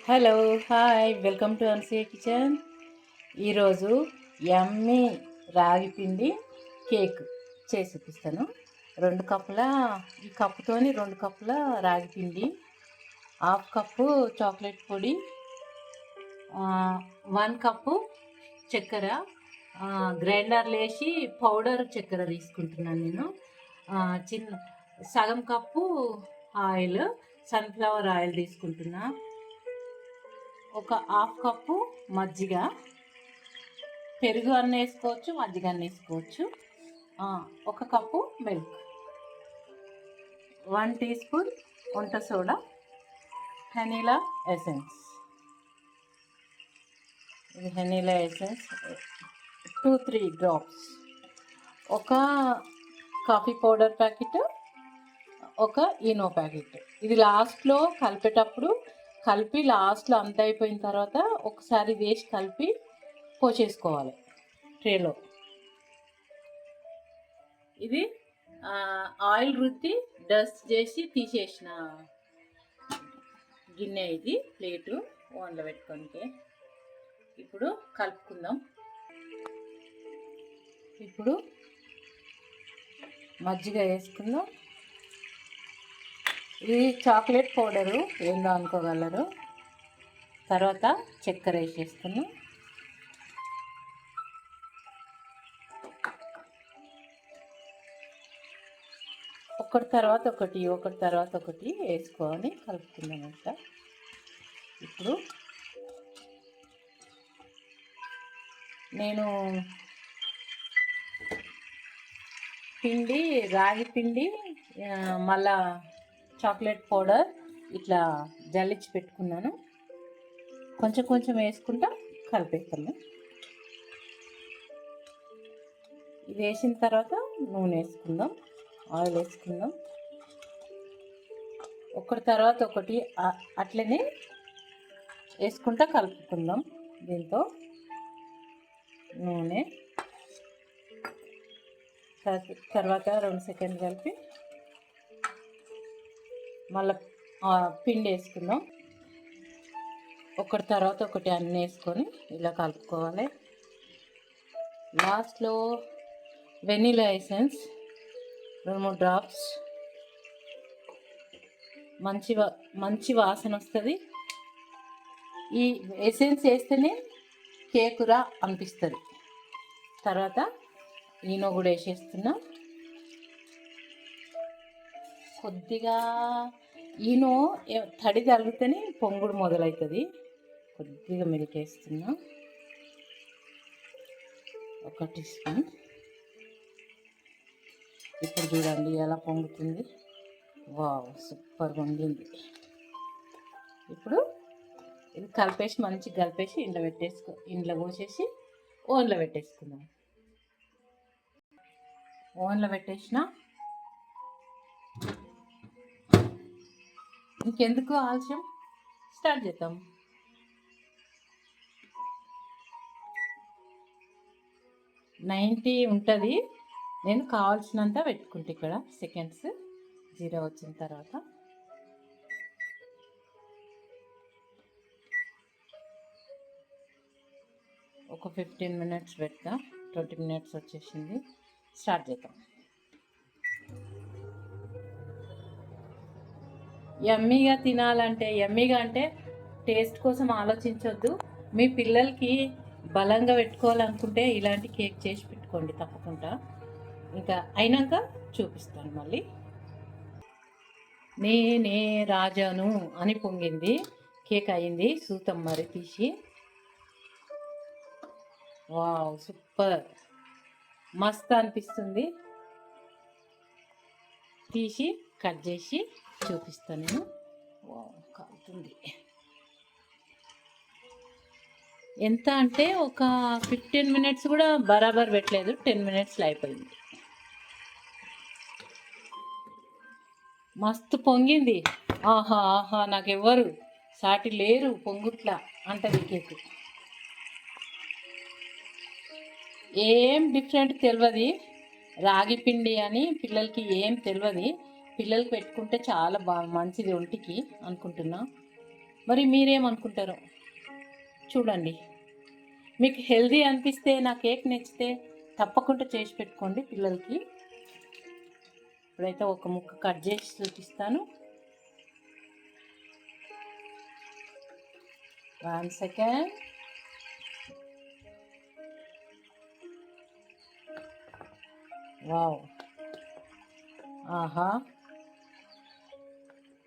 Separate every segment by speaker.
Speaker 1: Hello, hi, welcome to అన్సీ kitchen. ఈరోజు యమ్మీ రాగి పిండి కేక్ చేసి చూపిస్తాను. 2 కప్పుల ఈ కప్పుతోని 2 కప్పుల రాగి పిండి, హాఫ్ కప్పు చాక్లెట్ పొడి, 1 కప్పు చక్కెర, గ్రైండర్లో వేసి పౌడర్ చక్కెర తీసుకుంటున్నాను నేను. సగం కప్పు ఆయిల్, సన్ఫ్లవర్ ఆయిల్ తీసుకుంటున్నా. ఒక హాఫ్ కప్పు మజ్జిగ, పెరుగు అన్న వేసుకోవచ్చు, మజ్జిగ అన్న వేసుకోవచ్చు. 1 కప్పు మిల్క్, 1 టీ స్పూన్ వంట సోడా, వెనిలా ఎసెన్స్. ఇది వెనిలా ఎసెన్స్ 2-3 డ్రాప్స్. ఒక కాఫీ పౌడర్ ప్యాకెట్, ఒక ఈనో ప్యాకెట్. ఇది లాస్ట్లో కలిపేటప్పుడు లాస్ట్లో అంత అయిపోయిన తర్వాత ఒకసారి వేసి కలిపి పోసేసుకోవాలి ట్రేలో. ఇది ఆయిల్ రుద్ది డస్ట్ చేసి తీసేసిన గిన్నె, ఇది ప్లేటు ఓన్లో పెట్టుకోనికి. ఇప్పుడు కలుపుకుందాం. ఇప్పుడు మజ్జిగ వేసుకుందాం. ఇది చాక్లెట్ పౌడరు ఏందో అనుకోగలరు. తర్వాత చక్కెర వేసేసుకున్నాం. ఒకటి తర్వాత ఒకటి వేసుకొని కలుపుకుందామంట. ఇప్పుడు నేను రాగి పిండి మళ్ళా చాక్లెట్ పౌడర్ ఇట్లా జల్లించి పెట్టుకున్నాను. కొంచెం వేసుకుంటా కలిపేస్తాను. ఇది వేసిన తర్వాత నూనె వేసుకుందాం, ఆయిల్ వేసుకుందాం. ఒకటి తర్వాత ఒకటి అట్లనే వేసుకుంటా కలుపుకుందాం. దీంతో నూనె తర్వాత 2 సెకండ్లు కలిపి మళ్ళీ పిండి వేసుకుందాం. ఒకటి తర్వాత ఒకటి అన్నీ వేసుకొని ఇలా కలుపుకోవాలి. లాస్ట్లో వెనిలా ఎసెన్స్ 2-3 డ్రాప్స్. మంచి వాసన వస్తుంది. ఈ ఎసెన్స్ వేస్తేనే కేకురా అనిపిస్తుంది. తర్వాత ఈనో కూడా వేసేస్తున్నా. కొద్దిగా ఈనో తడి తగిలితేనే పొంగుడు మొదలవుతుంది. కొద్దిగా మిల్క్ వేస్తున్నా, 1 టీ స్పూన్. ఇప్పుడు చూడండి ఎలా పొంగుతుంది. వావ్, సూపర్ పొంగింది. ఇప్పుడు ఇది మంచిగా కలిపేసి ఇంట్లో పోసేసి ఓవెన్లో పెట్టేసుకుందాం. ఓవెన్లో పెట్టేసిన. ఇంకెందుకు ఆలస్యం, స్టార్ట్ చేద్దాం. ఉంటుంది. నేను కావాల్సినంత పెట్టుకుంటే ఇక్కడ సెకండ్స్ 0 వచ్చిన తర్వాత ఒక 15 మినిట్స్ పెడతా. 20 మినిట్స్ వచ్చేసింది. స్టార్ట్ చేద్దాం. యమ్మీగా తినాలంటే, యమ్మీగా అంటే టేస్ట్ కోసం ఆలోచించొద్దు. మీ పిల్లలకి బలంగా పెట్టుకోవాలనుకుంటే ఇలాంటి కేక్ చేసి పెట్టుకోండి తప్పకుండా. ఇంకా అయినాక చూపిస్తాను మళ్ళీ. నేనే రాజాను అని పొంగింది. కేక్ అయింది. సూతం మరి తీసి. వావ్, సూపర్, మస్త్ అనిపిస్తుంది. తీసి కట్ చేసి చూపిస్తాను నేను. వావ్, కాలుతుంది. ఎంత అంటే ఒక 15 మినిట్స్ కూడా బరాబర్ పెట్టలేదు. 10 మినిట్స్లో అయిపోయింది. మస్తు పొంగింది. ఆహా, నాకెవ్వరు సాటి లేరు పొంగుట్లా అంటది కేక్. ఏం డిఫరెంట్ తెలియదు. రాగి పిండి అని పిల్లలకి ఏం తెలియదు. పిల్లలకి పెట్టుకుంటే చాలా మంచిది ఒంటికి అనుకుంటున్నా. మరి మీరేమనుకుంటారో చూడండి. మీకు హెల్దీ అనిపిస్తే, నా కేక్ నచ్చితే తప్పకుండా చేసి పెట్టుకోండి పిల్లలకి. ఇప్పుడైతే ఒక ముక్క కట్ చేసి చూపిస్తాను. 1 సెకండ్. వావ్, ఆహా,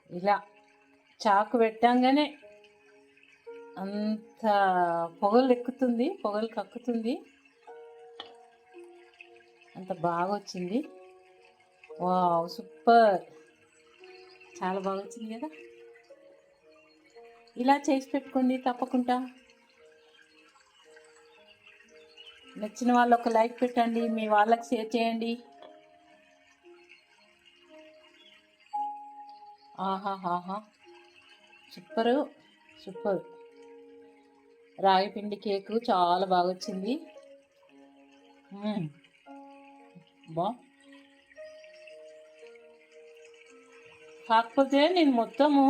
Speaker 1: ఇలా చాకు పెట్టంగానే అంత పొగలు ఎక్కుతుంది, పొగలు కక్కుతుంది, అంత బాగా వచ్చింది. వావ్, సూపర్, చాలా బాగా వచ్చింది కదా. ఇలా చేసి పెట్టుకోండి తప్పకుండా. నచ్చిన వాళ్ళు ఒక లైక్ పెట్టండి, మీ వాళ్ళకి షేర్ చేయండి. ఆహాహాహా, సూపరు సూపర్. రాగి పిండి కేకు చాలా బాగా వచ్చింది. బా, కాకపోతే నేను మొత్తము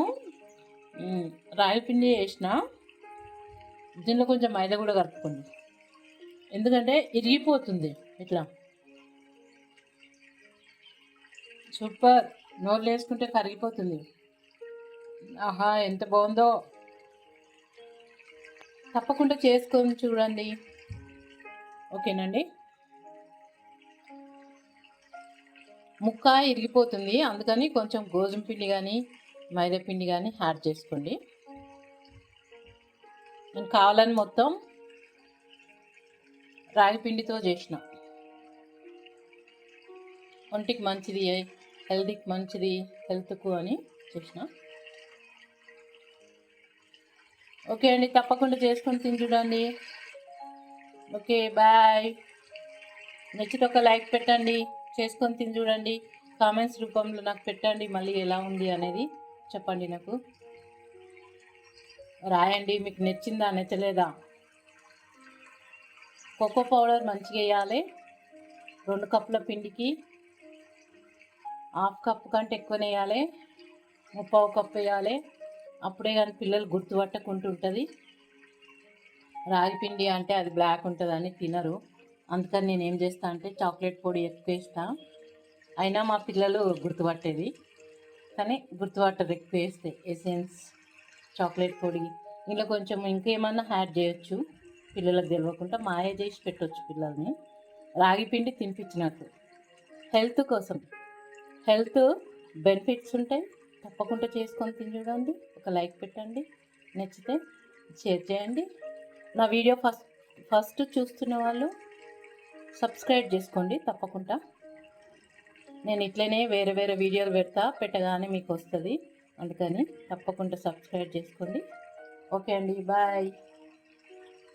Speaker 1: రాగి పిండి వేసిన, దీనిలో కొంచెం మైదా కూడా కలుపుకోండి, ఎందుకంటే ఇరిగిపోతుంది ఇట్లా. సూపర్, నోరు వేసుకుంటే కరిగిపోతుంది. ఆహా, ఎంత బాగుందో. తప్పకుండా చేసుకొని చూడండి. ఓకేనండి. ముక్క ఇరిగిపోతుంది, అందుకని కొంచెం గోధుమ పిండి కానీ మైదా పిండి కానీ యాడ్ చేసుకోండి. నేను కావాలని మొత్తం రాగి పిండితో చేసిన. ఒంటికి మంచిది, హెల్తీకి మంచిది, హెల్త్కు అని చేసిన. ఓకే అండి, తప్పకుండా చేసుకొని తిని చూడండి. Okay, bye. నచ్చితే ఒక లైక్ పెట్టండి, చేసుకొని తిని చూడండి. కామెంట్స్ రూపంలో నాకు పెట్టండి, మళ్ళీ ఎలా ఉంది అనేది చెప్పండి, నాకు రాయండి. మీకు నచ్చిందా నచ్చలేదా? కోకో పౌడర్ మంచిగా వేయాలి. 2 కప్పుల పిండికి 1/2 కప్పు కంటే ఎక్కువనే వేయాలి, 3/4 కప్పు వేయాలి. అప్పుడే కానీ పిల్లలు గుర్తుపట్టకుంటుంటుంది. రాగి పిండి అంటే అది బ్లాక్ ఉంటుందని తినరు, అందుకని నేను ఏం చేస్తా అంటే చాక్లెట్ పొడి ఎక్కువ వేస్తా. అయినా మా పిల్లలు గుర్తుపట్టేది, కానీ గుర్తుపట్టదు ఎక్కువ వేస్తే. ఎసెన్స్, చాక్లెట్ పొడి, ఇంట్లో కొంచెం ఇంకేమన్నా యాడ్ చేయొచ్చు, పిల్లలకు తెలియకుండా మాయ చేసి పెట్టవచ్చు పిల్లల్ని. రాగి పిండి తినిపించినట్టు హెల్త్ కోసం, హెల్త్ బెనిఫిట్స్ ఉంటాయి. తప్పకుండా చేసుకొని తిని చూడండి. ఒక లైక్ పెట్టండి, నచ్చితే షేర్ చేయండి. నా వీడియో ఫస్ట్ చూస్తున్న వాళ్ళు సబ్స్క్రైబ్ చేసుకోండి తప్పకుండా. నేను ఇట్లనే వేరే వేరే వీడియోలు పెట్టగానే మీకు వస్తుంది, అందుకని తప్పకుండా సబ్స్క్రైబ్ చేసుకోండి. ఓకే అండి, బాయ్.